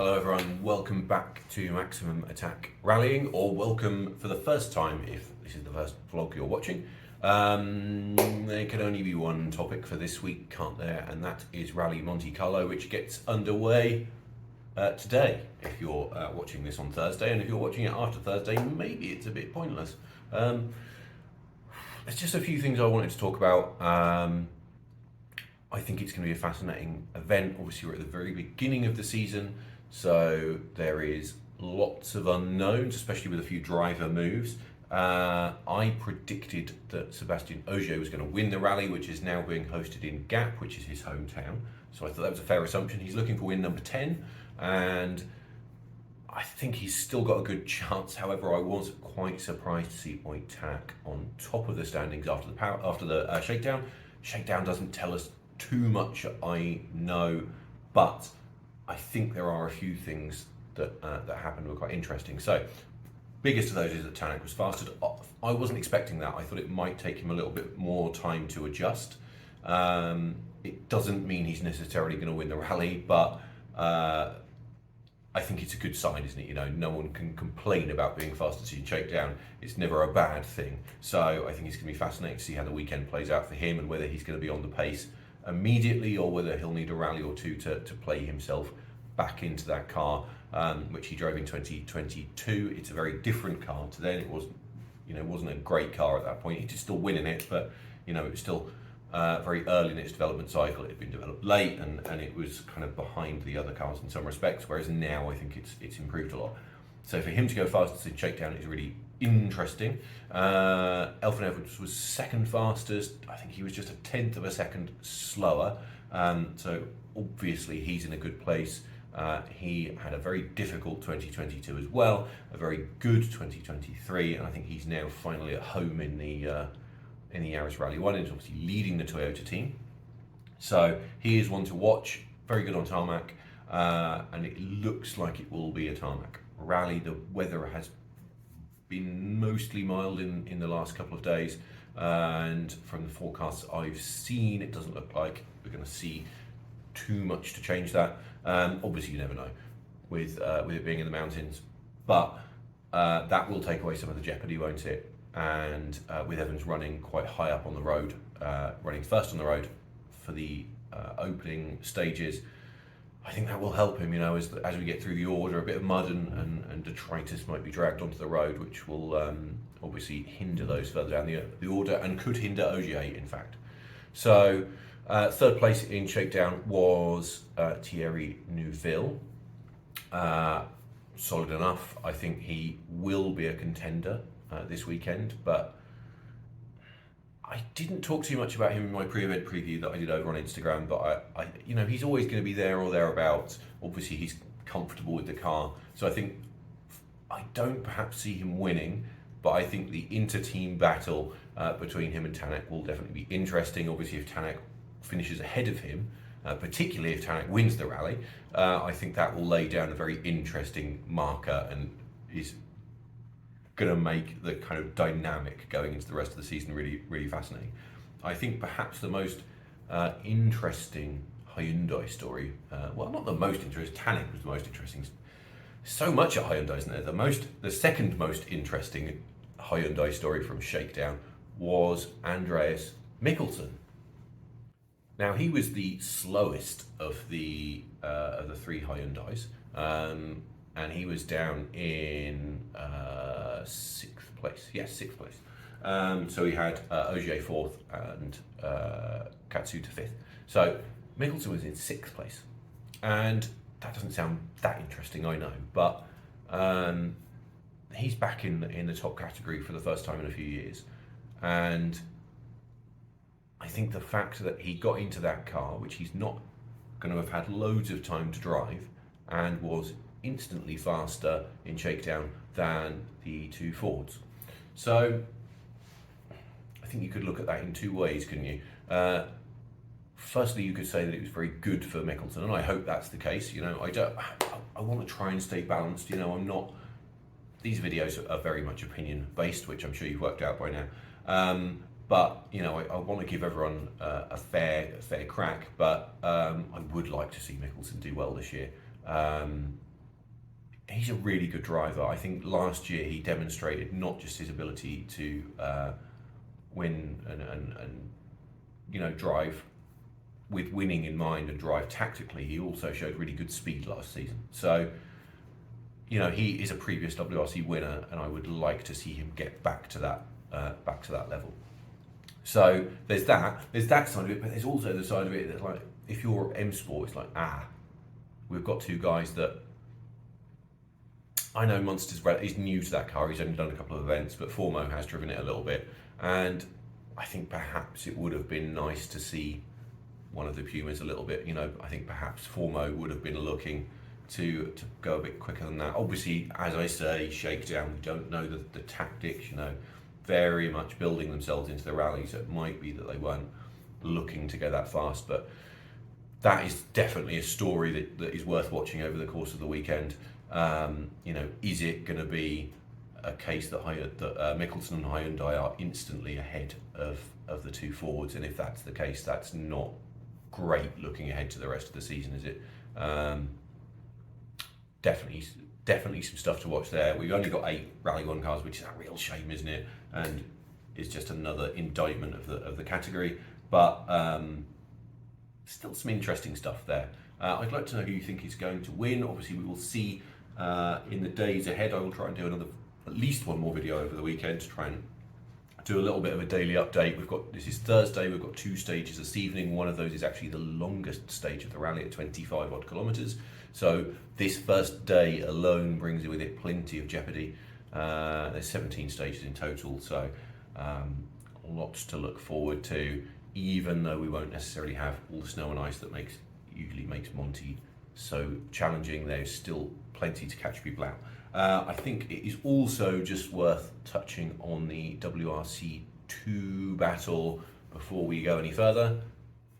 Hello everyone, welcome back to Maximum Attack Rallying, or welcome for the first time if this is the first vlog you're watching. There can only be one topic for this week, can't there? And that is Rally Monte Carlo, which gets underway today. If you're watching this on Thursday, and if you're watching it after Thursday, maybe it's a bit pointless. There's just a few things I wanted to talk about. I think it's going to be a fascinating event. Obviously, we're at the very beginning of the season, so there is lots of unknowns, especially with a few driver moves. I predicted that Sébastien Ogier was going to win the rally, which is now being hosted in Gap, which is his hometown. So I thought that was a fair assumption. He's looking for win number 10, and I think he's still got a good chance. However, I was quite surprised to see Oitac on top of the standings after the shakedown. Shakedown doesn't tell us too much, I know, but I think there are a few things that happened that were quite interesting. So, biggest of those is that Tanak was fasted. I wasn't expecting that. I thought it might take him a little bit more time to adjust. It doesn't mean he's necessarily going to win the rally, but I think it's a good sign, isn't it? You know, no one can complain about being fasted in shakedown. It's never a bad thing. So I think it's going to be fascinating to see how the weekend plays out for him and whether he's going to be on the pace immediately or whether he'll need a rally or two to play himself back into that car, which he drove in 2022. It's a very different car to then. It wasn't a great car at that point. He was still winning it, but it was still very early in its development cycle. It had been developed late, and it was kind of behind the other cars in some respects, whereas now I think it's improved a lot. So for him to go fastest in shakedown is really interesting. Elfyn Evans was second fastest. I think he was just a tenth of a second slower. So obviously he's in a good place. He had a very difficult 2022 as well, a very good 2023, and I think he's now finally at home in the Yaris Rally 1, and is obviously leading the Toyota team. So he is one to watch, very good on tarmac, and it looks like it will be a tarmac rally. The weather has been mostly mild in the last couple of days, and from the forecasts I've seen, it doesn't look like we're going to see too much to change that. Obviously, you never know with it being in the mountains, but that will take away some of the jeopardy, won't it? And with Evans running quite high up on the road, running first on the road for the opening stages, I think that will help him, as we get through the order. A bit of mud and detritus might be dragged onto the road, which will obviously hinder those further down the order, and could hinder Ogier, in fact. So third place in shakedown was Thierry Neuville. Solid enough. I think he will be a contender this weekend, but I didn't talk too much about him in my pre-event preview that I did over on Instagram, but I he's always going to be there or thereabouts. Obviously, he's comfortable with the car, so I don't perhaps see him winning, but I think the inter-team battle between him and Tanak will definitely be interesting. Obviously, if Tanak finishes ahead of him, particularly if Tanak wins the rally, I think that will lay down a very interesting marker and is going to make the kind of dynamic going into the rest of the season really, really fascinating. I think perhaps the most interesting Hyundai story, well, not the most interesting, Tanak was the most interesting. So much at Hyundai, isn't there? The second most interesting Hyundai story from Shakedown was Andreas Mikkelsen. Now, he was the slowest of the three Hyundais, and he was down in sixth place. Yes, sixth place. So he had Ogier fourth and Katsuta fifth. So Mikkelsen was in sixth place, and that doesn't sound that interesting, I know, but he's back in the top category for the first time in a few years, and I think the fact that he got into that car, which he's not going to have had loads of time to drive, and was instantly faster in shakedown than the two Fords. So I think you could look at that in two ways, couldn't you? Firstly, you could say that it was very good for Mikkelsen, and I hope that's the case. I want to try and stay balanced. These videos are very much opinion based, which I'm sure you've worked out by now. But I want to give everyone a fair crack. But I would like to see Mikkelsen do well this year. he's a really good driver. I think last year he demonstrated not just his ability to win and drive with winning in mind and drive tactically. He also showed really good speed last season. So he is a previous WRC winner, and I would like to see him get back to that level. So there's that side of it, but there's also the side of it that, like, if you're M Sport, it's like, we've got two guys that I know. Munster's is new to that car. He's only done a couple of events, but Formo has driven it a little bit, and I think perhaps it would have been nice to see one of the Pumas a little bit. I think perhaps Formo would have been looking to go a bit quicker than that. Obviously, as I say, Shakedown, we don't know the tactics, very much building themselves into the rally, so it might be that they weren't looking to go that fast, but that is definitely a story that is worth watching over the course of the weekend. Is it going to be a case that Mickelson and Hyundai are instantly ahead of the two forwards? And if that's the case, that's not great looking ahead to the rest of the season, is it? Definitely some stuff to watch there. We've only got 8 Rally 1 cars, which is a real shame, isn't it? And it's just another indictment of the category. But still some interesting stuff there. I'd like to know who you think is going to win. Obviously, we will see in the days ahead. I will try and do at least one more video over the weekend to try and do a little bit of a daily update. This is Thursday, we've got 2 stages this evening. One of those is actually the longest stage of the rally at 25 odd kilometres. So this first day alone brings with it plenty of jeopardy. There's 17 stages in total, so lots to look forward to, even though we won't necessarily have all the snow and ice that usually makes Monte so challenging. There's still plenty to catch people out. I think it is also just worth touching on the WRC2 battle before we go any further.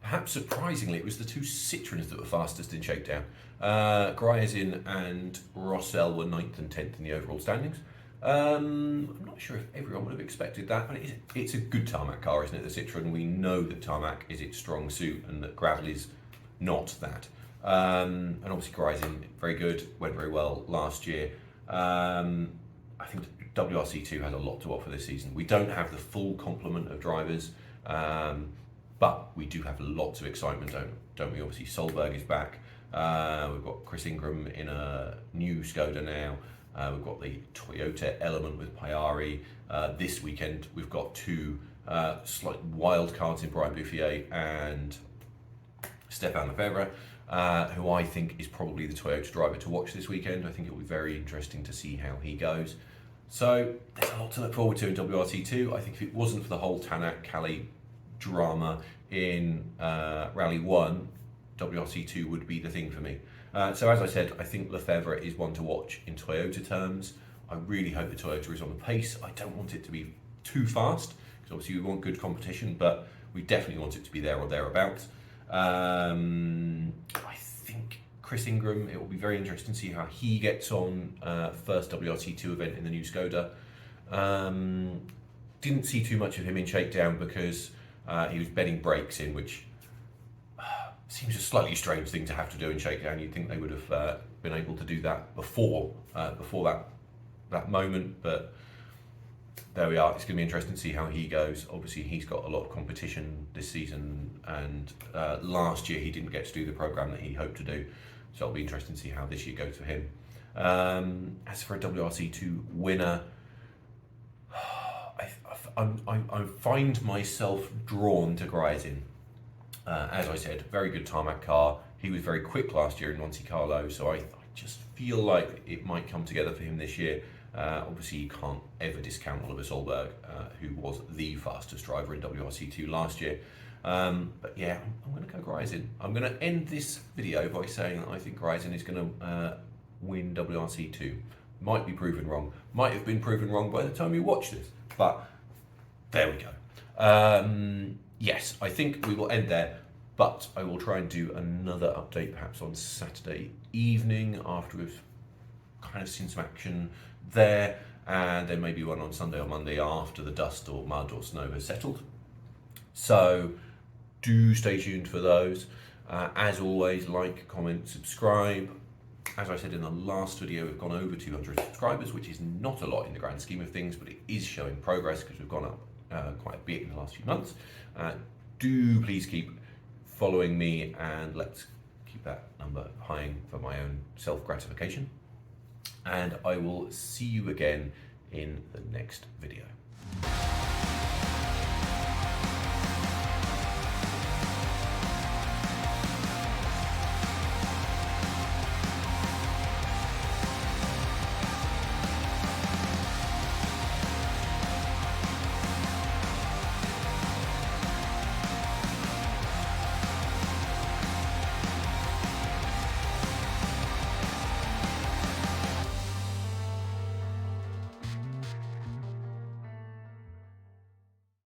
Perhaps surprisingly, it was the 2 Citroens that were fastest in Shakedown. Gryazin and Rossell were 9th and 10th in the overall standings. I'm not sure if everyone would have expected that, but it's a good tarmac car, isn't it, the Citroen? We know that tarmac is its strong suit and that gravel is not that. And obviously Gryazin, very good, went very well last year. I think WRC2 has a lot to offer this season. We don't have the full complement of drivers, but we do have lots of excitement, don't we? Obviously Solberg is back. We've got Chris Ingram in a new Skoda now. We've got the Toyota Element with Payari. This weekend we've got 2 slight wild cards in Brian Bouffier and Stéphane Lefebvre, who I think is probably the Toyota driver to watch this weekend. I think it will be very interesting to see how he goes. So there's a lot to look forward to in WRT2. I think if it wasn't for the whole Tanak Cali drama in Rally 1, WRC2 would be the thing for me. So as I said, I think Lefebvre is one to watch in Toyota terms. I really hope the Toyota is on the pace. I don't want it to be too fast, because obviously we want good competition, but we definitely want it to be there or thereabouts. I think Chris Ingram, it will be very interesting to see how he gets on first WRC2 event in the new Skoda. Didn't see too much of him in Shakedown because he was bedding brakes in, which seems a slightly strange thing to have to do in Shakedown. You'd think they would have been able to do that before that moment, but there we are. It's going to be interesting to see how he goes. Obviously, he's got a lot of competition this season, and last year he didn't get to do the program that he hoped to do, so it'll be interesting to see how this year goes for him. As for a WRC2 winner, I find myself drawn to Gryazin. As I said, very good tarmac car. He was very quick last year in Monte Carlo, so I just feel like it might come together for him this year. Obviously, you can't ever discount Oliver Solberg, who was the fastest driver in WRC2 last year. But yeah, I'm going to go Gryazin. I'm going to end this video by saying that I think Gryazin is going to win WRC2. Might be proven wrong. Might have been proven wrong by the time you watch this. But there we go. Yes, I think we will end there, but I will try and do another update perhaps on Saturday evening after we've kind of seen some action there, and then maybe one on Sunday or Monday after the dust or mud or snow has settled. So do stay tuned for those. As always, like, comment, subscribe. As I said in the last video, we've gone over 200 subscribers, which is not a lot in the grand scheme of things, but it is showing progress because we've gone up quite a bit in the last few months. Do please keep following me, and let's keep that number high for my own self-gratification. And I will see you again in the next video.